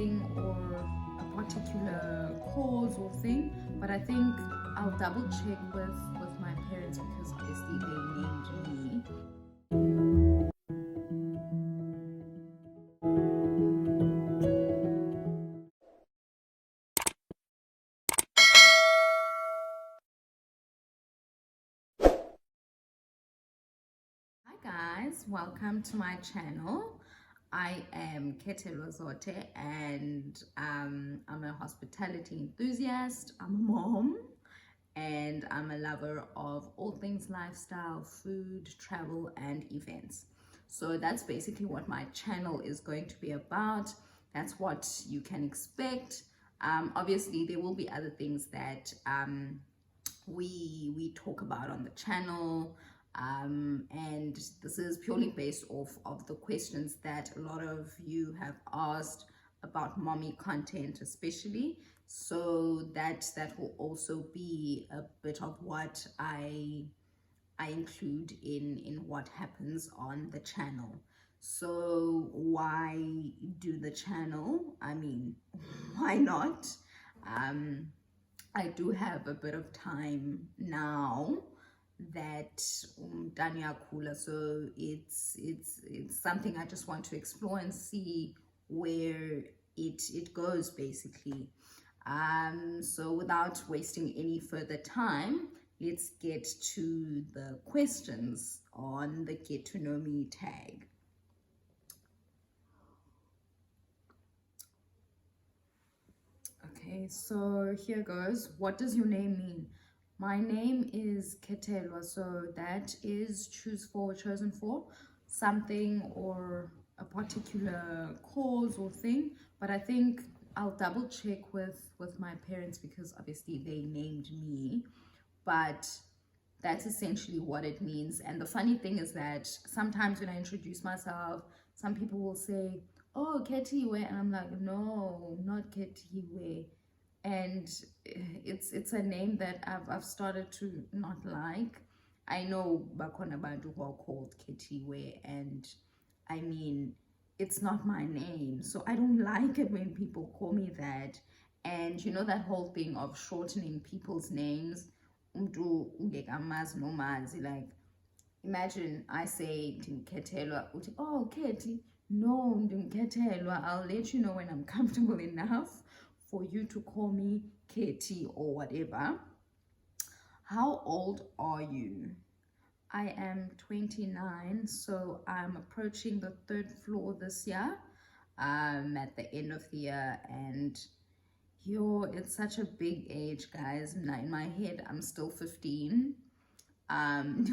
something or a particular cause or thing, but I think I'll double check with my parents because obviously they named me. Hi guys, welcome to my channel. I am Ketelwa Zote and I'm a hospitality enthusiast, I'm a mom, and I'm a lover of all things lifestyle, food, travel, and events. So that's basically what my channel is going to be about. That's what you can expect. Obviously, there will be other things that we talk about on the channel, and this is purely based off of the questions that a lot of you have asked about mommy content especially. So that will also be a bit of what I include in what happens on the channel. So why do the channel? I mean, why not? I do have a bit of time now that Danya Kula, so it's something I just want to explore and see where it goes basically. So without wasting any further time, let's get to the questions on the Get to Know Me tag. Okay, so here goes. What does your name mean? My name is Ketelwa, so that is chosen for something or a particular cause or thing, but I think I'll double check with my parents because obviously they named me, but that's essentially what it means. And the funny thing is that sometimes when I introduce myself, some people will say, "Oh, Ketelwa," and I'm like, "No, not Ketelwa." And it's a name that I've started to not like. I know bakhona bantu who are called Ketelwa, and I mean, it's not my name, so I don't like it when people call me that. And you know that whole thing of shortening people's names. Like, imagine I say Ketelwa, oh Keti, no, Ketelwa. I'll let you know when I'm comfortable enough for you to call me Katie or whatever. How old are you? I am 29, so I'm approaching the 3rd floor this year, at the end of the year, and it's such a big age, guys. In my head, I'm still 15, and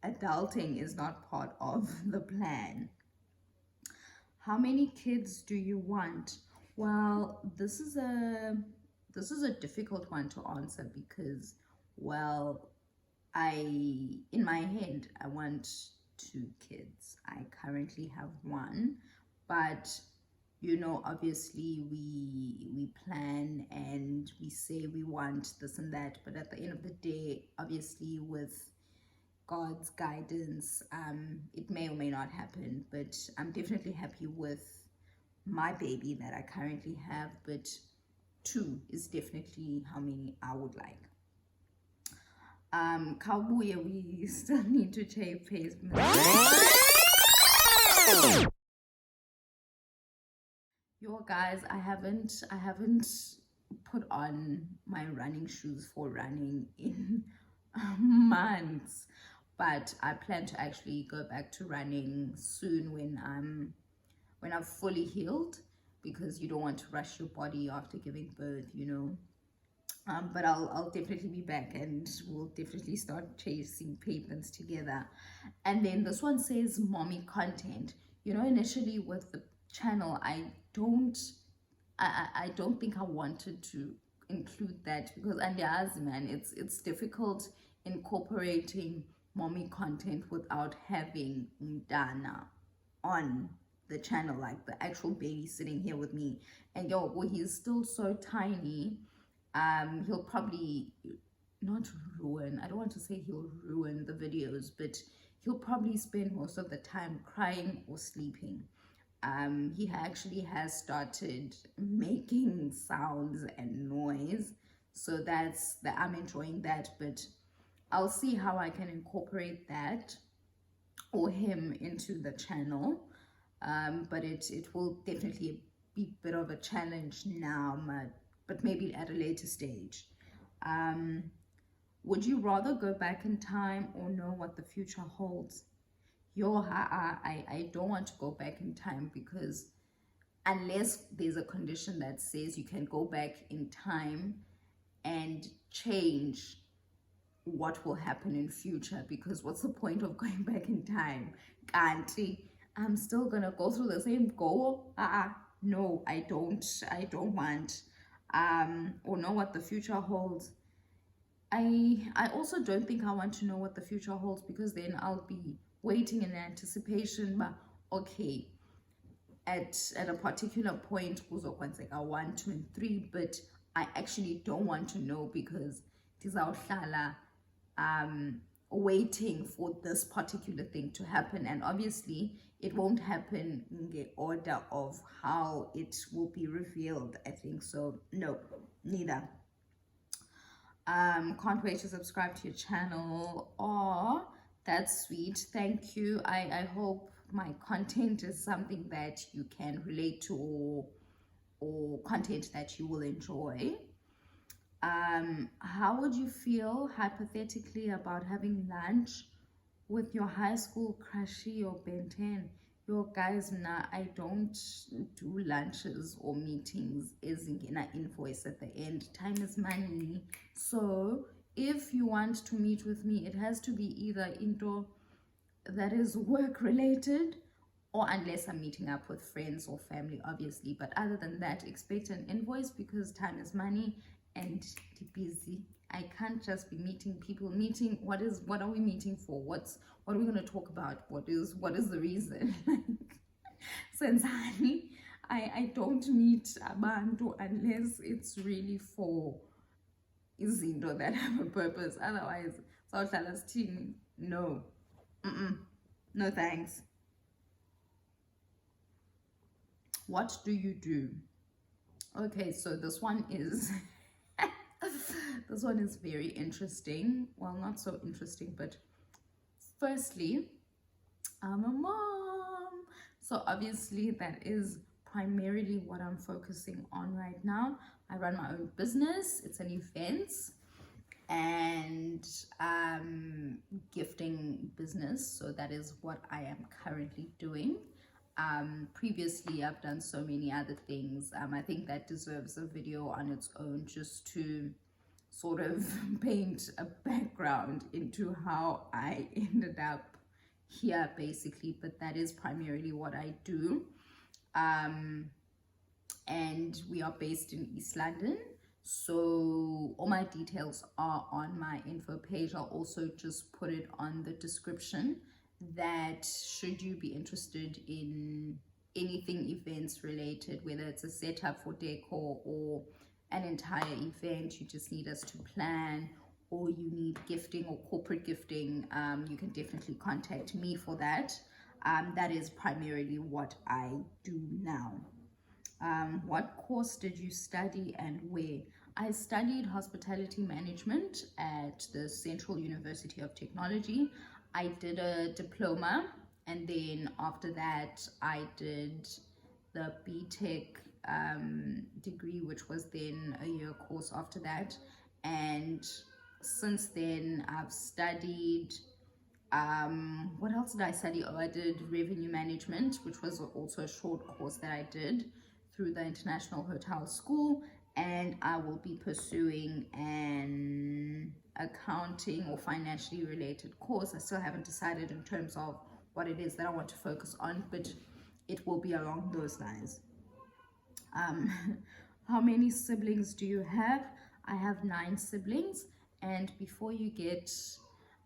adulting is not part of the plan. How many kids do you want? Well, this is a difficult one to answer because, well, in my head, I want 2 kids. I currently have 1, but you know, obviously we plan and we say we want this and that, but at the end of the day, obviously with God's guidance, it may or may not happen. But I'm definitely happy with my baby that I currently have, but 2 is definitely how many I would like. Cowboy, we still need to change pace. Yo guys, I haven't put on my running shoes for running in months, but I plan to actually go back to running soon when I'm fully healed, because you don't want to rush your body after giving birth, you know. But I'll definitely be back and we'll definitely start chasing pavements together. And then this one says mommy content. You know, initially with the channel, I don't think I wanted to include that because man, it's difficult incorporating mommy content without having umdana on the channel, like the actual baby sitting here with me. And well, he's still so tiny. He'll probably not ruin, I don't want to say he'll ruin the videos, but he'll probably spend most of the time crying or sleeping. He actually has started making sounds and noise, so I'm enjoying that. But I'll see how I can incorporate that or him into the channel. But it will definitely be a bit of a challenge now, but maybe at a later stage. Would you rather go back in time or know what the future holds? I don't want to go back in time, because unless there's a condition that says you can go back in time and change what will happen in future, because what's the point of going back in time? Kanti, I'm still gonna go through the same goal. No, I don't want. Or know what the future holds. I also don't think I want to know what the future holds, because then I'll be waiting in anticipation. But okay, at a particular point, kuzokwenzeka 1, 2, and 3, but I actually don't want to know, because ndizawuhlala waiting for this particular thing to happen, and obviously it won't happen in the order of how it will be revealed, I think. So no, neither. Can't wait to subscribe to your channel. Oh, that's sweet, thank you. I hope my content is something that you can relate to, or content that you will enjoy. How would you feel hypothetically about having lunch with your high school crushie or Ben 10? Your guys, nah, I don't do lunches or meetings. Isn't an invoice at the end. Time is money. So if you want to meet with me, it has to be either into that is work related, or unless I'm meeting up with friends or family, obviously. But other than that, expect an invoice, because time is money and busy. I can't just be meeting people. What are we meeting for? What are we going to talk about? What is the reason? Since honey, I don't meet abantu unless it's really for izinto that have a purpose. Otherwise, no. No thanks. What do you do? Okay, so this one is this one is very interesting. Well, not so interesting, but firstly, I'm a mom. So obviously that is primarily what I'm focusing on right now. I run my own business. It's an events and gifting business. So that is what I am currently doing. Previously I've done so many other things. I think that deserves a video on its own, just to sort of paint a background into how I ended up here, basically. But that is primarily what I do. And we are based in East London, so all my details are on my info page. I'll also just put it on the description, that should you be interested in anything events related, whether it's a setup for decor or an entire event, you just need us to plan, or you need gifting or corporate gifting, you can definitely contact me for that. That is primarily what I do now. What course did you study and where? I studied hospitality management at the Central University of Technology. I did a diploma, and then after that I did the BTech degree, which was then a year course after that. And since then I've studied what else did I study? Oh, I did revenue management, which was also a short course that I did through the International Hotel School, and I will be pursuing an accounting or financially related course. I still haven't decided in terms of what it is that I want to focus on, but it will be along those lines. How many siblings do you have? I have 9 siblings, and before you get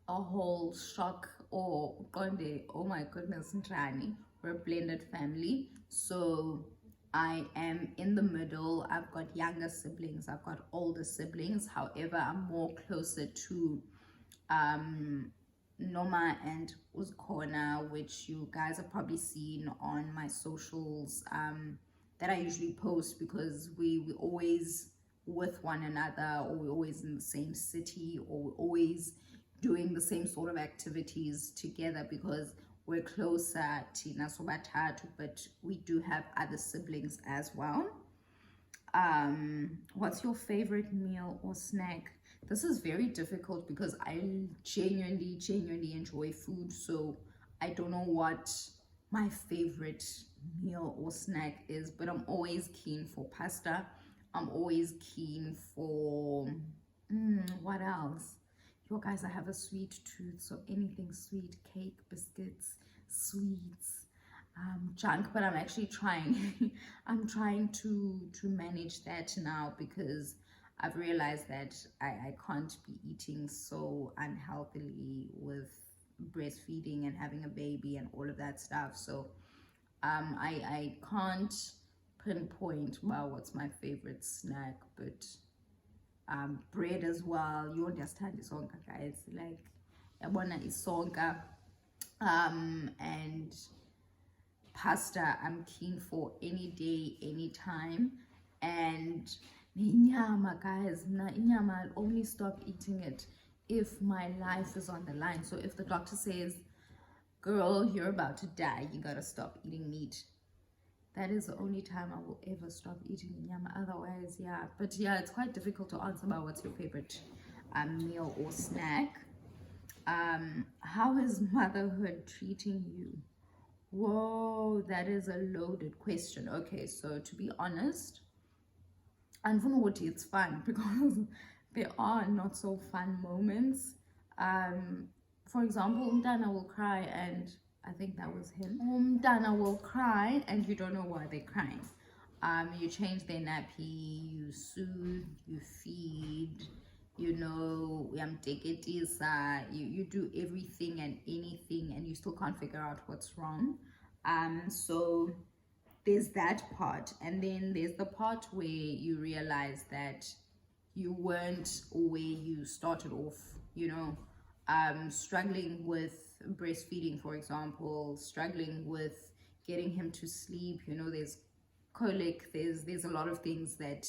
a whole shock or konde, oh my goodness, Ntrani, we're a blended family. So I am in the middle. I've got younger siblings, I've got older siblings. However, I'm more closer to Noma and Uzkona, which you guys have probably seen on my socials, that I usually post, because we always with one another, or we're always in the same city, or we're always doing the same sort of activities together, because we're closer Tina Sobatatu, but we do have other siblings as well. What's your favorite meal or snack? This is very difficult because I genuinely enjoy food, so I don't know what my favorite meal or snack is, but I'm always keen for pasta. I'm always keen for what else? You guys, I have a sweet tooth, so anything sweet, cake, biscuits, sweets, junk. But I'm actually trying I'm trying to manage that now, because I've realized that I can't be eating so unhealthily with breastfeeding and having a baby and all of that stuff. So I can't pinpoint, well, what's my favorite snack, but bread as well. You understand isonka, guys, like yabona isonka, and pasta I'm keen for any day, anytime. And inyama, guys, inyama, I'll only stop eating it if my life is on the line. So if the doctor says, girl, you're about to die, you gotta stop eating meat, that is the only time I will ever stop eating inyama. Otherwise, yeah. But yeah, it's quite difficult to answer about what's your favorite meal or snack. How is motherhood treating you? Whoa, that is a loaded question. Okay, so to be honest, unfortunately, it's fun because there are not so fun moments. For example, Umdana will cry, and I think that was him. Umdana will cry and you don't know why they're crying. You change their nappy, you soothe, you feed, you know, you do everything and anything, and you still can't figure out what's wrong. So there's that part, and then there's the part where you realize that you weren't where you started off, you know, struggling with breastfeeding, for example, struggling with getting him to sleep. You know, there's colic, there's a lot of things that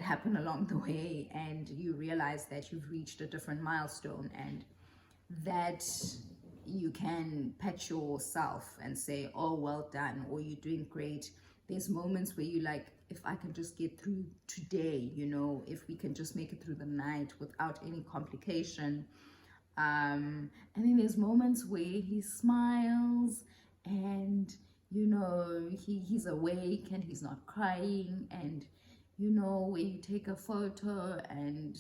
happen along the way, and you realize that you've reached a different milestone, and that you can pat yourself and say, oh, well done, or you're doing great. There's moments where you like, if I can just get through today, you know, if we can just make it through the night without any complication. And then there's moments where he smiles, and you know, he's awake and he's not crying, and you know, where you take a photo and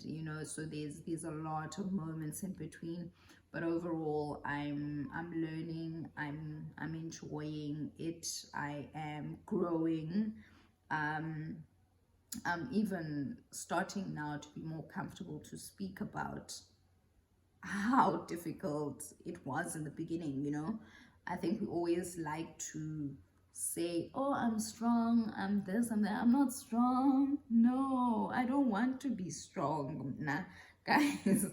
you know, so there's a lot of moments in between. But overall, I'm learning, I'm enjoying it, I am growing. I'm even starting now to be more comfortable to speak about how difficult it was in the beginning, you know. I think we always like to say, oh, I'm strong, I'm this, I'm that. I'm not strong. No, I don't want to be strong. Nah, guys,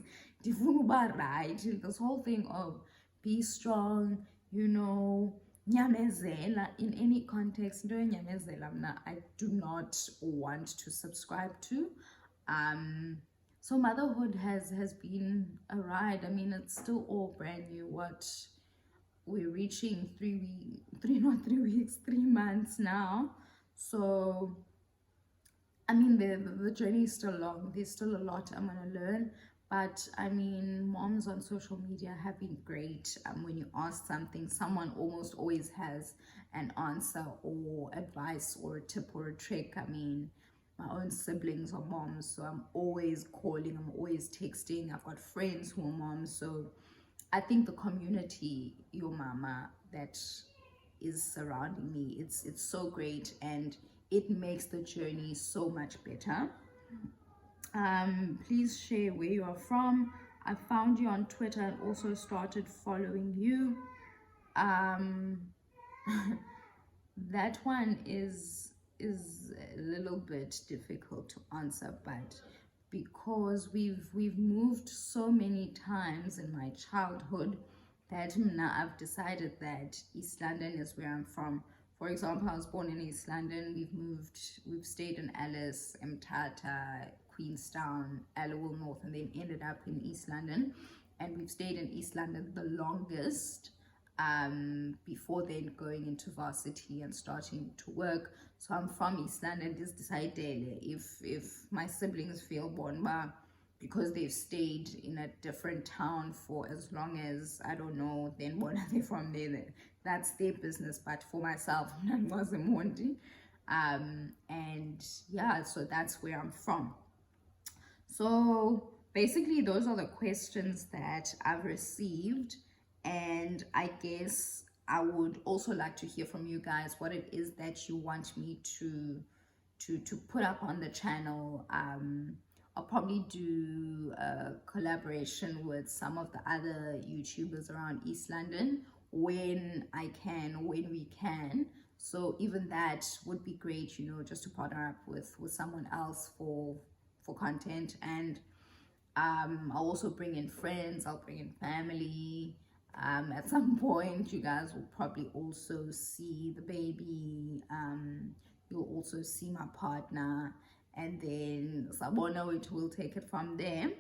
right. This whole thing of be strong, you know, nyamezela in any context, I do not want to subscribe to. So motherhood has been a ride. I mean, it's still all brand new. What we're reaching 3 months now. So I mean, the journey is still long. There's still a lot I'm gonna learn. But I mean, moms on social media have been great. When you ask something, someone almost always has an answer or advice or a tip or a trick. I mean, my own siblings are moms, so I'm always calling, I'm always texting. I've got friends who are moms, so I think the community, your mama, that is surrounding me, it's so great, and it makes the journey so much better. Please share where you are from. I found you on Twitter and also started following you. That one is a little bit difficult to answer, but because we've moved so many times in my childhood that now I've decided that East London is where I'm from. For example, I was born in East London. We've stayed in Alice, Mthatha, Queenstown, Alloway North, and then ended up in East London. And we've stayed in East London the longest, before then going into varsity and starting to work. So I'm from East London. Just decided if my siblings feel born because they've stayed in a different town for as long as, I don't know, then what are they from there? That's their business. But for myself, I wasn't wanting. And yeah, so that's where I'm from. So basically, those are the questions that I've received. And I guess I would also like to hear from you guys what it is that you want me to put up on the channel. I'll probably do a collaboration with some of the other YouTubers around East London when we can. So even that would be great, you know, just to partner up with someone else for content. And I'll also bring in friends, I'll bring in family. At some point, you guys will probably also see the baby. You'll also see my partner, and then Sabona, it will take it from there.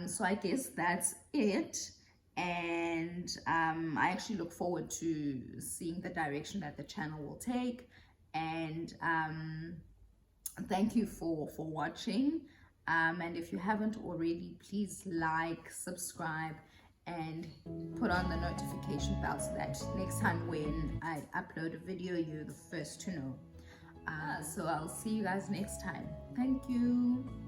So I guess that's it. And I actually look forward to seeing the direction that the channel will take. And thank you for watching. And if you haven't already, please like, subscribe, and put on the notification bell so that next time when I upload a video, you're the first to know. So I'll see you guys next time. Thank you.